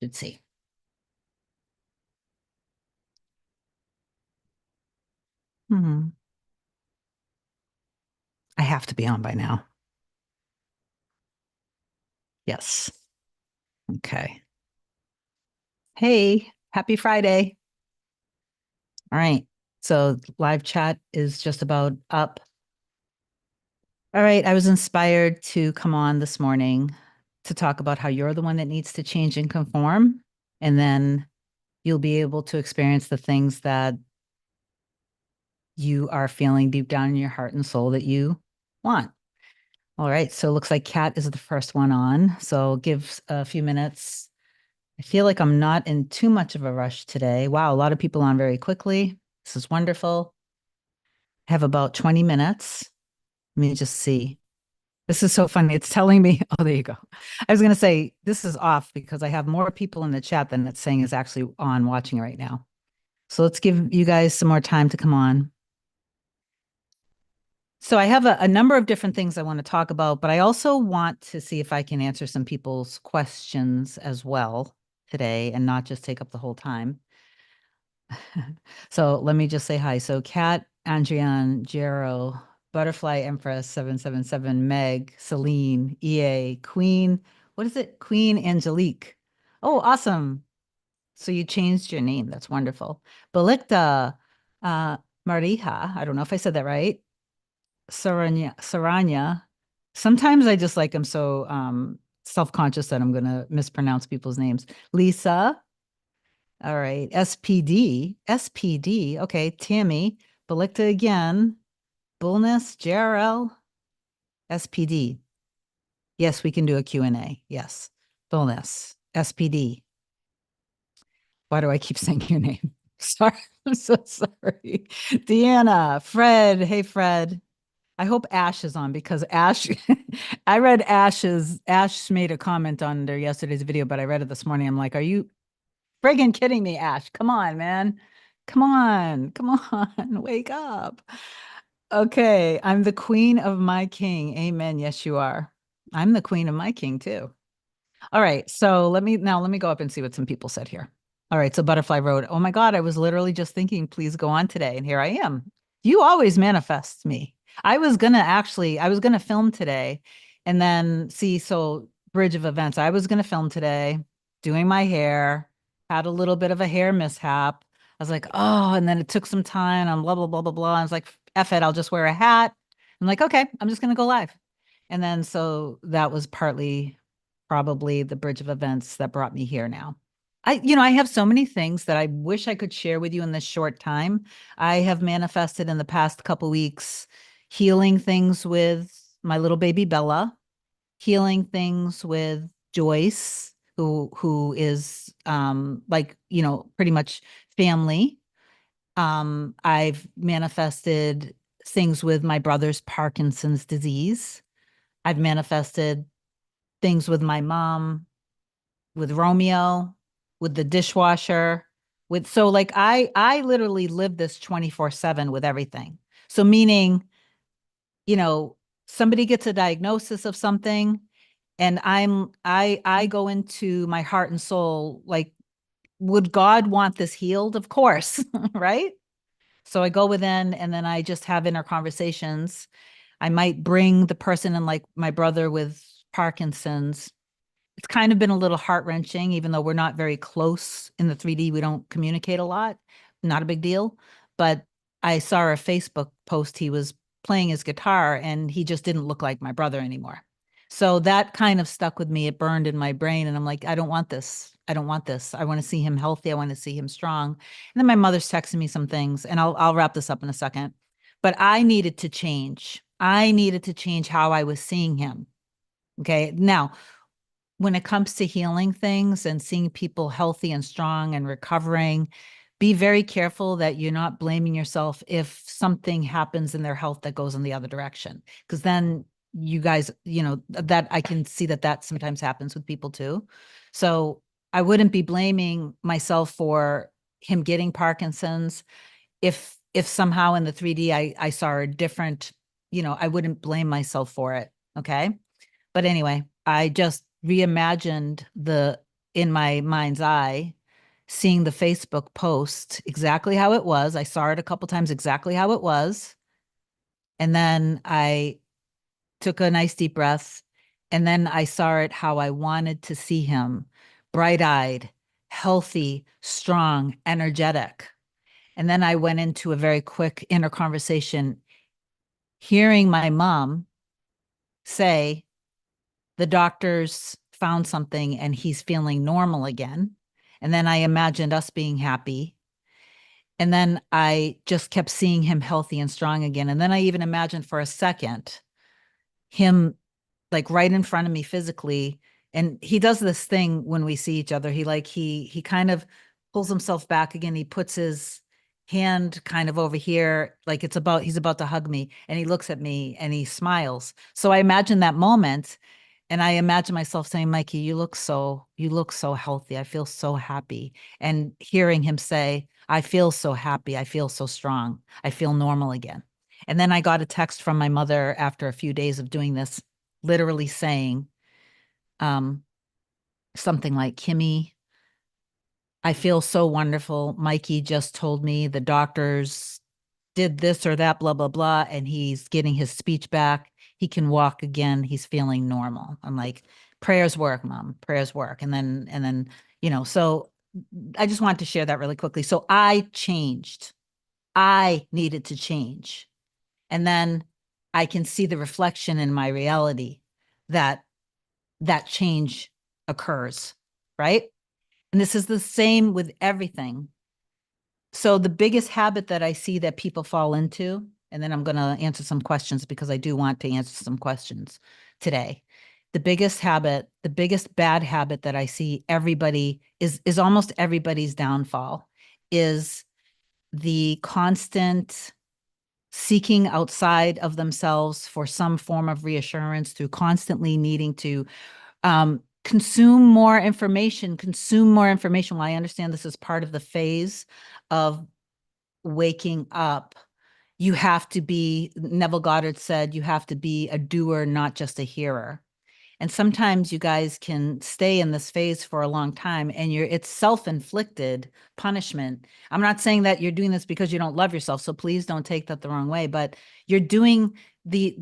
Let's see. Hmm. I have to be on by now. Yes. Okay. Hey, happy Friday. All right. So live chat is just about up. All right. I was inspired to come on this morning to talk about how you're the one that needs to change and conform. And then you'll be able to experience the things that you are feeling deep down in your heart and soul that you want. All right. So it looks like Kat is the first one on. So give a few minutes. I feel like I'm not in too much of a rush today. Wow, a lot of people on very quickly. This is wonderful. I have about 20 minutes. Let me just see. This is so funny. It's telling me, oh, there you go. I was going to say this is off because I have more people in the chat than it's saying is actually on watching right now. So let's give you guys some more time to come on. So I have a number of different things I want to talk about, but I also want to see if I can answer some people's questions as well today and not just take up the whole time. So let me just say hi. So Kat, Andrian, Jero, Butterfly Empress 777, Meg, Celine, EA, Queen. What is it? Queen Angelique. Oh, awesome. So you changed your name. That's wonderful. Belikta, uh, Mariha. I don't know if I said that right. Saranya. Sometimes I just like I'm so self-conscious that I'm gonna mispronounce people's names. Lisa. All right. SPD. SPD. Okay. Tammy. Belikta again. Bullness. JRL. SPD. Yes, we can do a Q&A. Yes. Bullness. SPD. Why do I keep saying your name? Sorry. I'm so sorry. Deanna. Fred. Hey, Fred. I hope Ash is on because Ash, I read Ash made a comment on their yesterday's video, but I read it this morning. I'm like, are you friggin' kidding me, Ash? Come on, man. Come on, wake up. Okay, I'm the queen of my king. Amen. Yes, you are. I'm the queen of my king too. All right, so let me go up and see what some people said here. All right, so Butterfly Road. Oh my God, I was literally just thinking, please go on today, and here I am. You always manifest me. I was gonna film today, and then see, so bridge of events. I was gonna film today, doing my hair, had a little bit of a hair mishap. I was like, oh, and then it took some time. I'm blah blah blah blah blah. I was like, F it, I'll just wear a hat. I'm like, okay, I'm just gonna go live. And then so that was partly probably the bridge of events that brought me here now. I have so many things that I wish I could share with you in this short time. I have manifested in the past couple weeks healing things with my little baby Bella, healing things with Joyce, who is like, pretty much family. I've manifested things with my brother's Parkinson's disease. I've manifested things with my mom, with Romeo, with the dishwasher, with so like I literally live this 24/7 with everything. So meaning, you know, somebody gets a diagnosis of something and I go into my heart and soul like, would God want this healed? Of course, right? So I go within and then I just have inner conversations. I might bring the person in, like my brother with Parkinson's. It's kind of been a little heart wrenching, even though we're not very close in the 3D. We don't communicate a lot. Not a big deal. But I saw a Facebook post. He was playing his guitar and he just didn't look like my brother anymore. So that kind of stuck with me. It burned in my brain. And I'm like, I don't want this. I don't want this. I want to see him healthy. I want to see him strong. And then my mother's texting me some things, and I'll wrap this up in a second. But I needed to change. I needed to change how I was seeing him. Okay. Now, when it comes to healing things and seeing people healthy and strong and recovering, be very careful that you're not blaming yourself if something happens in their health that goes in the other direction. Because then you guys, that I can see that sometimes happens with people too. So I wouldn't be blaming myself for him getting Parkinson's if somehow in the 3D I saw a different, I wouldn't blame myself for it. Okay. But anyway, I just reimagined in my mind's eye, seeing the Facebook post exactly how it was. I saw it a couple times exactly how it was. And then I took a nice deep breath. And then I saw it how I wanted to see him, bright-eyed, healthy, strong, energetic. And then I went into a very quick inner conversation, hearing my mom say, the doctors found something and he's feeling normal again. And then I imagined us being happy. And then I just kept seeing him healthy and strong again. And then I even imagined for a second him like right in front of me physically. And he does this thing when we see each other. He kind of pulls himself back again. He puts his hand kind of over here, like he's about to hug me, and he looks at me and he smiles. So I imagine that moment, and I imagine myself saying, Mikey, you look so healthy. I feel so happy. And hearing him say, I feel so happy. I feel so strong. I feel normal again. And then I got a text from my mother after a few days of doing this, literally saying um, something like, Kimmy, I feel so wonderful. Mikey just told me the doctors did this or that, blah, blah, blah, and he's getting his speech back. He can walk again. He's feeling normal. I'm like, prayers work, mom, prayers work. And then, so I just wanted to share that really quickly. So I changed. I needed to change. And then I can see the reflection in my reality that that change occurs, right? And this is the same with everything. So the biggest habit that I see that people fall into, and then I'm going to answer some questions because I do want to answer some questions today. The biggest habit, the biggest bad habit that I see everybody is almost everybody's downfall is the constant seeking outside of themselves for some form of reassurance through constantly needing to consume more information. Well, I understand this is part of the phase of waking up. You have to be, Neville Goddard said, you have to be a doer, not just a hearer. And sometimes you guys can stay in this phase for a long time and it's self-inflicted punishment. I'm not saying that you're doing this because you don't love yourself, so please don't take that the wrong way, but you're doing the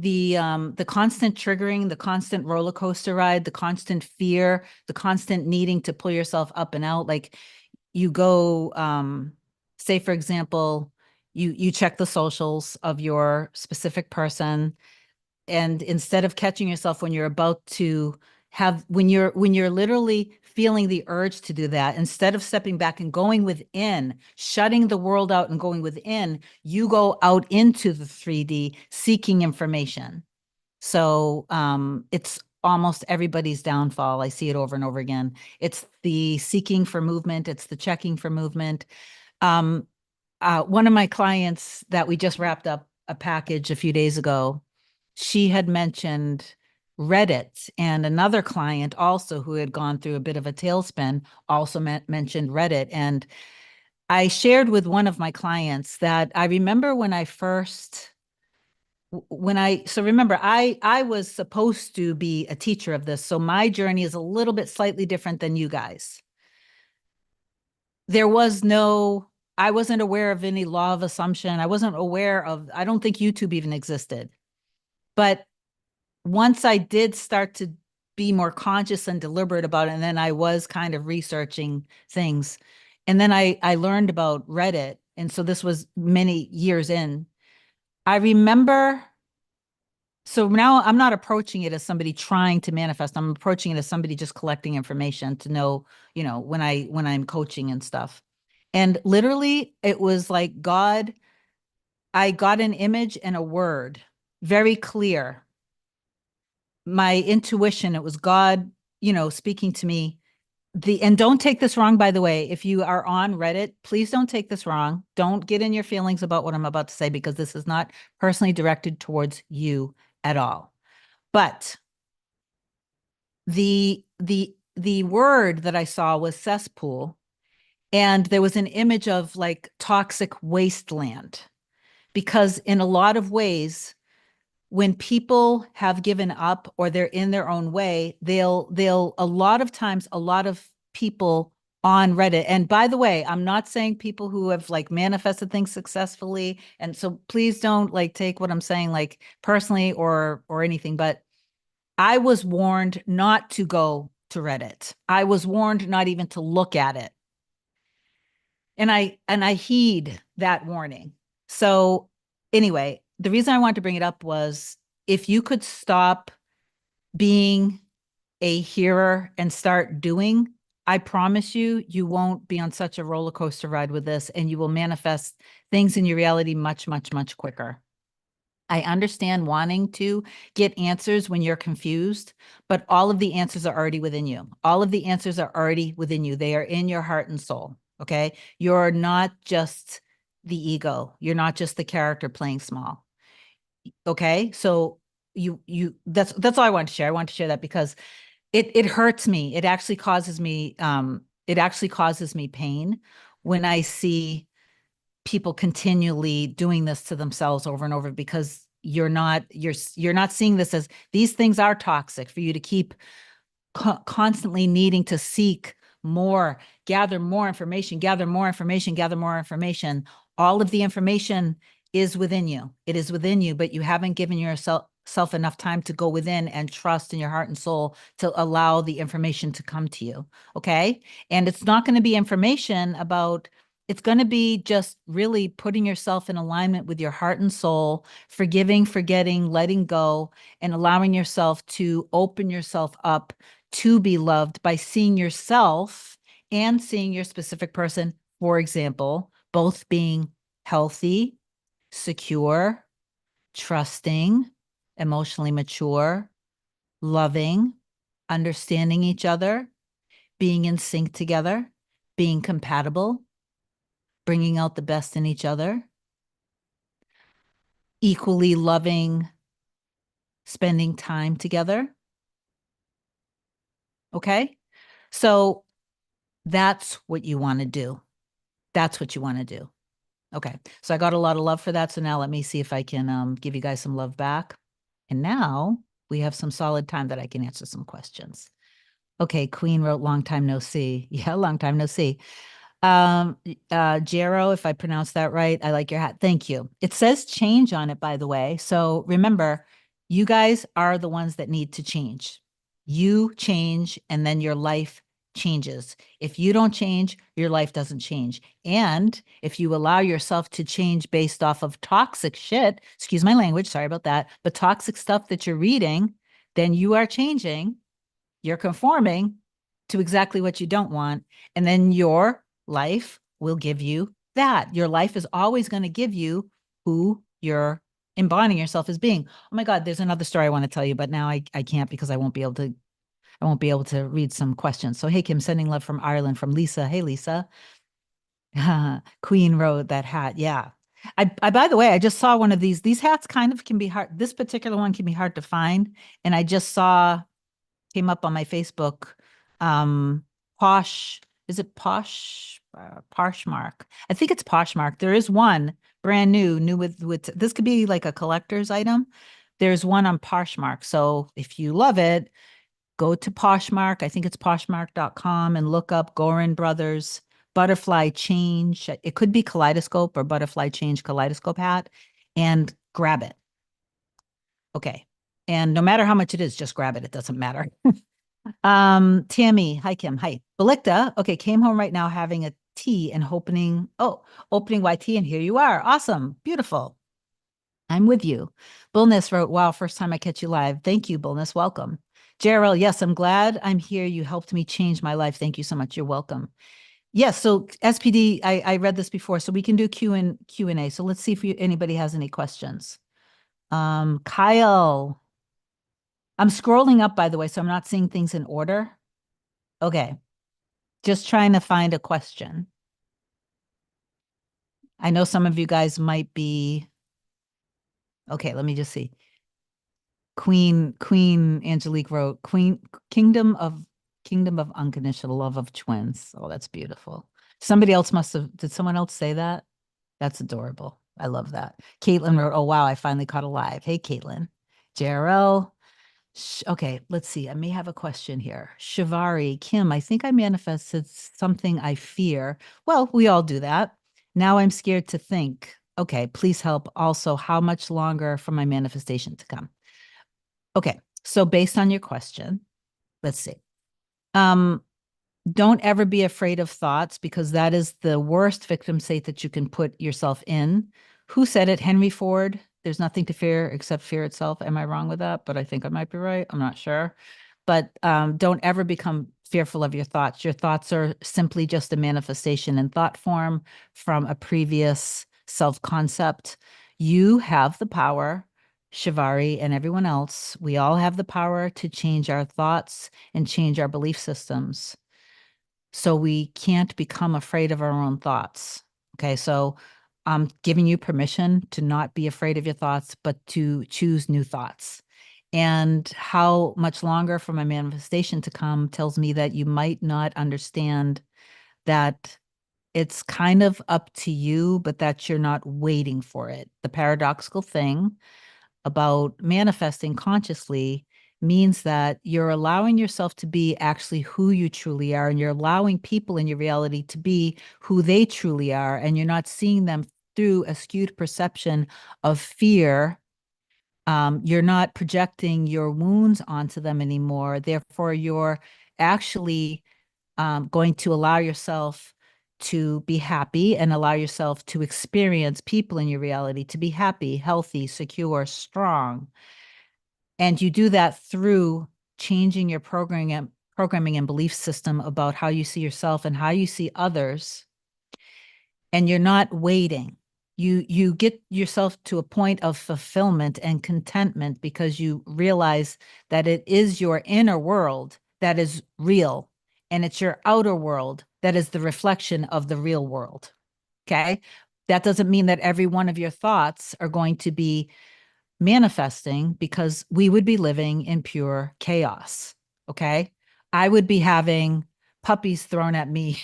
constant triggering, the constant roller coaster ride, the constant fear, the constant needing to pull yourself up and out. Like you go, say for example, you check the socials of your specific person, and instead of catching yourself when you're about to when you're literally feeling the urge to do that, instead of stepping back and going within, shutting the world out and going within, you go out into the 3D seeking information. So it's almost everybody's downfall. I see it over and over again. It's the seeking for movement. It's the checking for movement. Um, one of my clients that we just wrapped up a package a few days ago, she had mentioned Reddit, and another client also who had gone through a bit of a tailspin also mentioned Reddit. And I shared with one of my clients that I remember when I first so remember, I was supposed to be a teacher of this, so my journey is a little bit slightly different than you guys. There was no, I wasn't aware of any law of assumption. I wasn't aware of, I don't think YouTube even existed. But once I did start to be more conscious and deliberate about it, and then I was kind of researching things, and then I learned about Reddit, and so this was many years in. I remember, so now I'm not approaching it as somebody trying to manifest. I'm approaching it as somebody just collecting information to know, when I'm coaching and stuff. And literally it was like God, I got an image and a word, very clear. My intuition, it was God, speaking to me. And don't take this wrong, by the way. If you are on Reddit, please don't take this wrong. Don't get in your feelings about what I'm about to say, because this is not personally directed towards you at all. But the word that I saw was cesspool, and there was an image of like toxic wasteland, because in a lot of ways, when people have given up or they're in their own way, they'll a lot of times, a lot of people on Reddit. And by the way, I'm not saying people who have like manifested things successfully. And so please don't like take what I'm saying like personally or anything, but I was warned not to go to Reddit. I was warned not even to look at it. And I heed that warning. So anyway, the reason I wanted to bring it up was if you could stop being a hearer and start doing, I promise you, you won't be on such a roller coaster ride with this, and you will manifest things in your reality much, much, much quicker. I understand wanting to get answers when you're confused, but all of the answers are already within you. All of the answers are already within you. They are in your heart and soul. Okay. You're not just the ego. You're not just the character playing small. Okay. So that's all I want to share. I want to share that because it hurts me. It actually causes me pain when I see people continually doing this to themselves over and over because you're not seeing this as these things are toxic for you to keep constantly needing to seek more, gather more information, gather more information, gather more information. All of the information is within you. It is within you, but you haven't given yourself enough time to go within and trust in your heart and soul to allow the information to come to you. Okay. And it's not going to be information about, it's going to be just really putting yourself in alignment with your heart and soul, forgiving, forgetting, letting go, and allowing yourself to open yourself up to be loved by seeing yourself and seeing your specific person, for example, both being healthy, secure, trusting, emotionally mature, loving, understanding each other, being in sync together, being compatible, bringing out the best in each other, equally loving, spending time together. Okay. So that's what you want to do. That's what you want to do. Okay. So I got a lot of love for that. So now let me see if I can give you guys some love back. And now we have some solid time that I can answer some questions. Okay. Queen wrote, long time no see. Yeah, long time no see. Jero, if I pronounced that right, I like your hat. Thank you. It says change on it, by the way. So remember, you guys are the ones that need to change. You change, and then your life changes. If you don't change, your life doesn't change. And if you allow yourself to change based off of toxic shit, excuse my language, sorry about that, but toxic stuff that you're reading, then you are changing, you're conforming to exactly what you don't want. And then your life will give you that. Your life is always going to give you who you're embodying yourself as being. Oh my God, there's another story I want to tell you, but now I can't because I won't be able to read some questions. So, hey, Kim, sending love from Ireland from Lisa. Hey, Lisa. Queen wrote that hat. Yeah. By the way, I just saw one of these hats kind of can be hard. This particular one can be hard to find. And I just came up on my Facebook. Posh, is it Posh? Poshmark. I think it's Poshmark. There is one brand new with this could be like a collector's item. There's one on Poshmark. So if you love it, go to Poshmark. I think it's poshmark.com and look up Gorin Brothers butterfly change. It could be kaleidoscope or butterfly change kaleidoscope hat and grab it. Okay. And no matter how much it is, just grab it. It doesn't matter. Tammy, hi Kim, hi. Belikta, okay, came home right now having a tea and opening YT, and here you are. Awesome, beautiful. I'm with you. Bullness wrote, wow, first time I catch you live. Thank you, Bullness. Welcome. Gerald, yes, I'm glad I'm here. You helped me change my life. Thank you so much. You're welcome. Yes, so SPD, I read this before, so we can do Q&A. So let's see if anybody has any questions. Kyle. I'm scrolling up, by the way, so I'm not seeing things in order. Okay. Just trying to find a question. I know some of you guys might be. Okay, let me just see. Queen Angelique wrote, Kingdom of Unconditional Love of Twins. Oh, that's beautiful. Did someone else say that? That's adorable. I love that. Caitlin wrote, oh, wow, I finally caught a live. Hey, Caitlin. JRL. Okay, let's see. I may have a question here. Shivari, Kim, I think I manifested something I fear. Well, we all do that. Now I'm scared to think. Okay, please help. Also, how much longer for my manifestation to come? Okay, so based on your question, let's see. Um, don't ever be afraid of thoughts because that is the worst victim state that you can put yourself in. Who said it? Henry Ford. There's nothing to fear except fear itself. Am I wrong with that? But I think I might be right. I'm not sure. But don't ever become fearful of your thoughts. Your thoughts are simply just a manifestation in thought form from a previous self concept. You have the power, Shivari, and everyone else. We all have the power to change our thoughts and change our belief systems, so we can't become afraid of our own thoughts. Okay, so I'm giving you permission to not be afraid of your thoughts, but to choose new thoughts. And how much longer for my manifestation to come tells me that you might not understand that it's kind of up to you, but that you're not waiting for it. The paradoxical thing about manifesting consciously means that you're allowing yourself to be actually who you truly are, and you're allowing people in your reality to be who they truly are, and you're not seeing them through a skewed perception of fear. You're not projecting your wounds onto them anymore. Therefore, you're actually going to allow yourself to be happy and allow yourself to experience people in your reality to be happy, healthy, secure, strong. And you do that through changing your programming and belief system about how you see yourself and how you see others. And you're not waiting. You get yourself to a point of fulfillment and contentment because you realize that it is your inner world that is real, and it's your outer world that is the reflection of the real world. Okay? That doesn't mean that every one of your thoughts are going to be manifesting, because we would be living in pure chaos. Okay. I would be having puppies thrown at me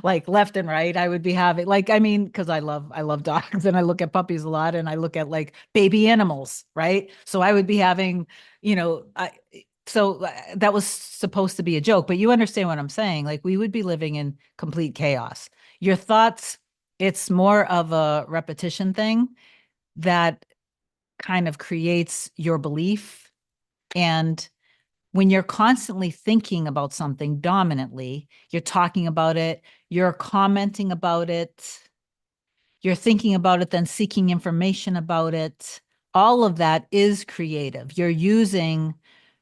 like left and right. I would be having, like, I mean, because I love dogs, and I look at puppies a lot, and I look at like baby animals, right? So I would be having, you know, that was supposed to be a joke, but you understand what I'm saying. Like, we would be living in complete chaos. Your thoughts, it's more of a repetition thing that kind of creates your belief. And when you're constantly thinking about something dominantly, you're talking about it, you're commenting about it, you're thinking about it, then seeking information about it. All of that is creative. You're using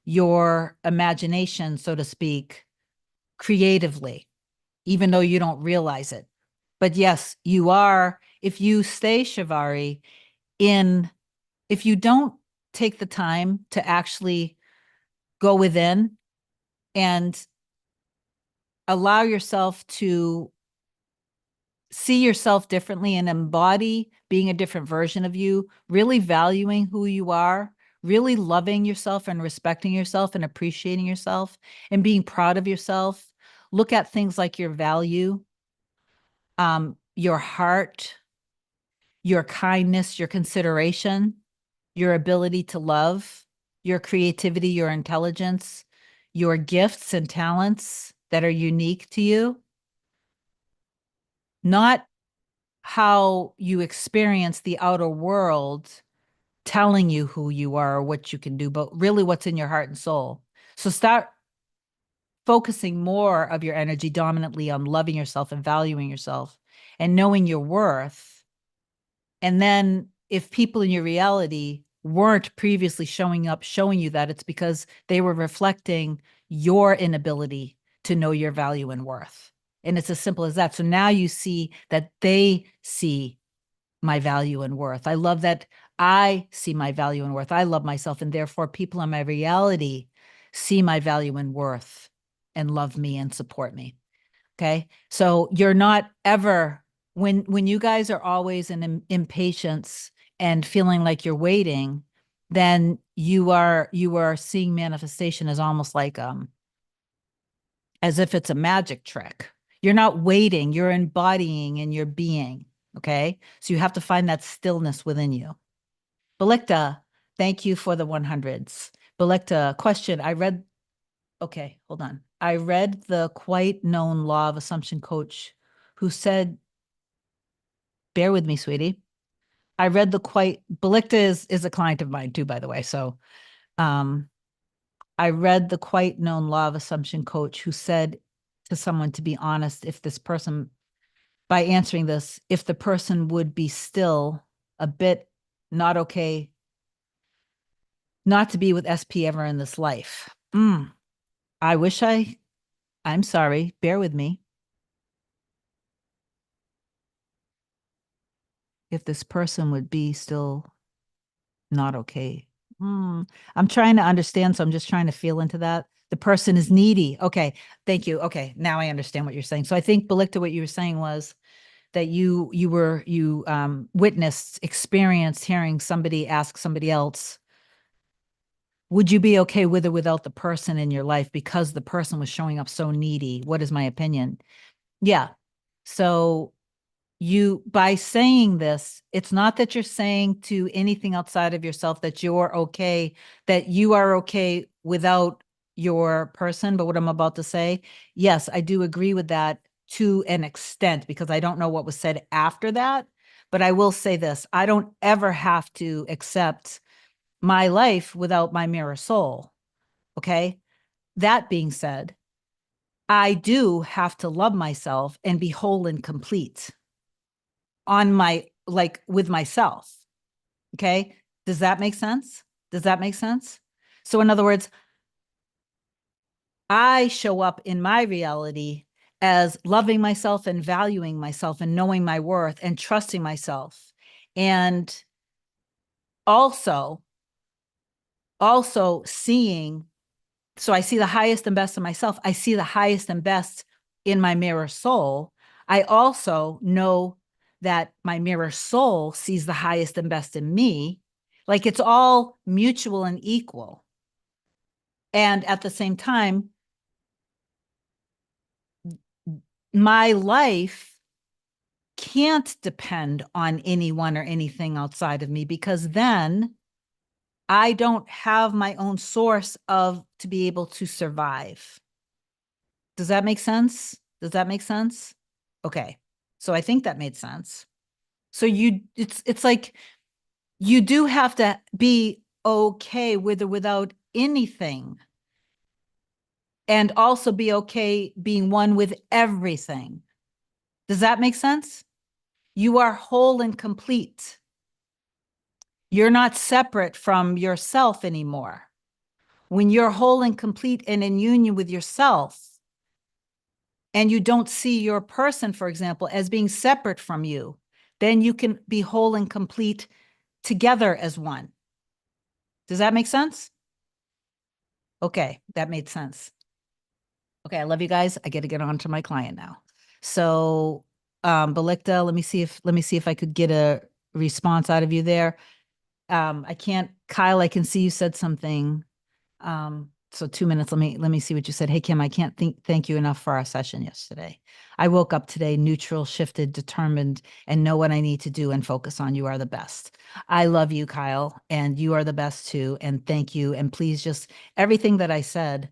your imagination, so to speak, creatively, even though you don't realize it. But yes, you are, if you stay, Shivari, in if you don't take the time to actually go within and allow yourself to see yourself differently and embody being a different version of you, really valuing who you are, really loving yourself and respecting yourself and appreciating yourself and being proud of yourself. Look at things like your value, your heart, your kindness, your consideration, your ability to love, your creativity, your intelligence, your gifts and talents that are unique to you, not how you experience the outer world telling you who you are or what you can do, but really what's in your heart and soul. So start focusing more of your energy dominantly on loving yourself and valuing yourself and knowing your worth. And then if people in your reality weren't previously showing up, showing you that, it's because they were reflecting your inability to know your value and worth. And it's as simple as that. So now you see that they see my value and worth. I love that I see my value and worth. I love myself, and therefore people in my reality see my value and worth and love me and support me. Okay. So you're not ever, when you guys are always in impatience and feeling like you're waiting, then you are seeing manifestation as almost like as if it's a magic trick. You're not waiting, you're embodying and you're being. Okay. So you have to find that stillness within you. Belikta, thank you for the 100s. Belecta, question. Okay, hold on. I read the quite known law of assumption coach who said, bear with me, sweetie. I read the quite, Belecta is a client of mine too, by the way. So um, I read the quite known law of assumption coach who said to someone to be honest, if this person, by answering this, if the person would be still a bit not okay, not to be with SP ever in this life. I wish I'm sorry, bear with me. If this person would be still not okay. I'm trying to understand, so I'm just trying to feel into that. The person is needy. Okay, thank you. Okay, now I understand what you're saying. So I think, Belikta, what you were saying was that you witnessed, experienced hearing somebody ask somebody else, would you be okay with or without the person in your life because the person was showing up so needy? What is my opinion? Yeah. So you, by saying this, it's not that you're saying to anything outside of yourself that you're okay, that you are okay without your person. But what I'm about to say, yes, I do agree with that to an extent, because I don't know what was said after that. But I will say this, I don't ever have to accept my life without my mirror soul. Okay. That being said, I do have to love myself and be whole and complete on my, like, with myself. Okay. Does that make sense? Does that make sense? So in other words, I show up in my reality as loving myself and valuing myself and knowing my worth and trusting myself. And also, also seeing, so I see the highest and best of myself. I see the highest and best in my mirror soul. I also know that my mirror soul sees the highest and best in me. Like, it's all mutual and equal. And at the same time, my life can't depend on anyone or anything outside of me, because then I don't have my own source of to be able to survive. Does that make sense? Does that make sense? Okay. So I think that made sense. So it's like you do have to be okay with or without anything, and also be okay being one with everything. Does that make sense? You are whole and complete. You're not separate from yourself anymore. When you're whole and complete and in union with yourself, and you don't see your person, for example, as being separate from you, then you can be whole and complete together as one. Does that make sense? Okay, that made sense. Okay, I love you guys. I got to get on to my client now. So, Belikta, let me see if I could get a response out of you there. I can't, Kyle, I can see you said something. So 2 minutes, let me see what you said. Hey, Kim, I can't thank you enough for our session yesterday. I woke up today neutral, shifted, determined, and know what I need to do and focus on. You are the best. I love you, Kyle, and you are the best too. And thank you. And please, just everything that I said,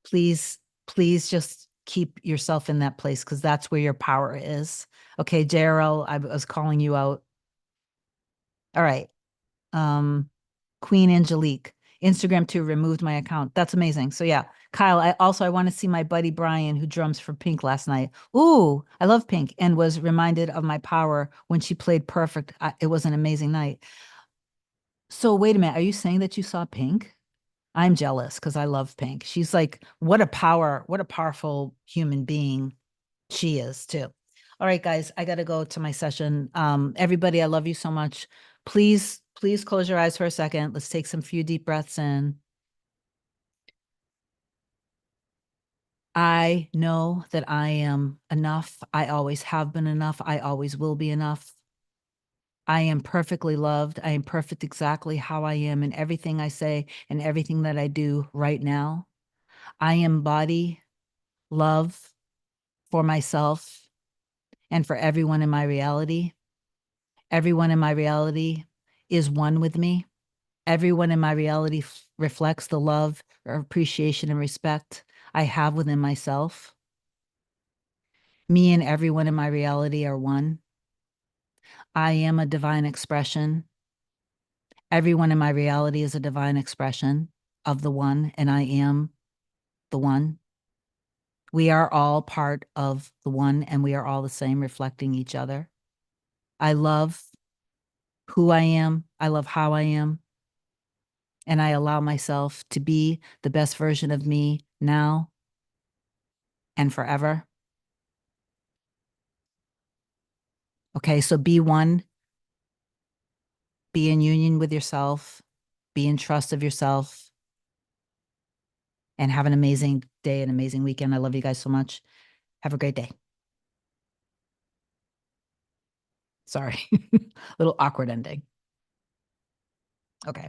please, please just keep yourself in that place, because that's where your power is. Okay, JRL, I was calling you out. All right. Queen Angelique. Instagram too removed my account. That's amazing. So yeah, Kyle, I want to see my buddy Brian, who drums for Pink last night. Ooh, I love Pink, and was reminded of my power when she played perfect. It was an amazing night. So wait a minute, are you saying that you saw Pink? I'm jealous because I love Pink. She's like, what a powerful human being she is too. All right, guys, I got to go to my session. Everybody, I love you so much. Please close your eyes for a second. Let's take some few deep breaths in. I know that I am enough. I always have been enough. I always will be enough. I am perfectly loved. I am perfect exactly how I am in everything I say and everything that I do right now. I embody love for myself and for everyone in my reality. Everyone in my reality is one with me. Everyone in my reality reflects the love, or appreciation, and respect I have within myself. Me and everyone in my reality are one. I am a divine expression. Everyone in my reality is a divine expression of the one, and I am the one. We are all part of the one, and we are all the same, reflecting each other. I love who I am. I love how I am. And I allow myself to be the best version of me now and forever. Okay, so be one, be in union with yourself, be in trust of yourself, and have an amazing day, an amazing weekend. I love you guys so much. Have a great day. Sorry, little awkward ending. Okay.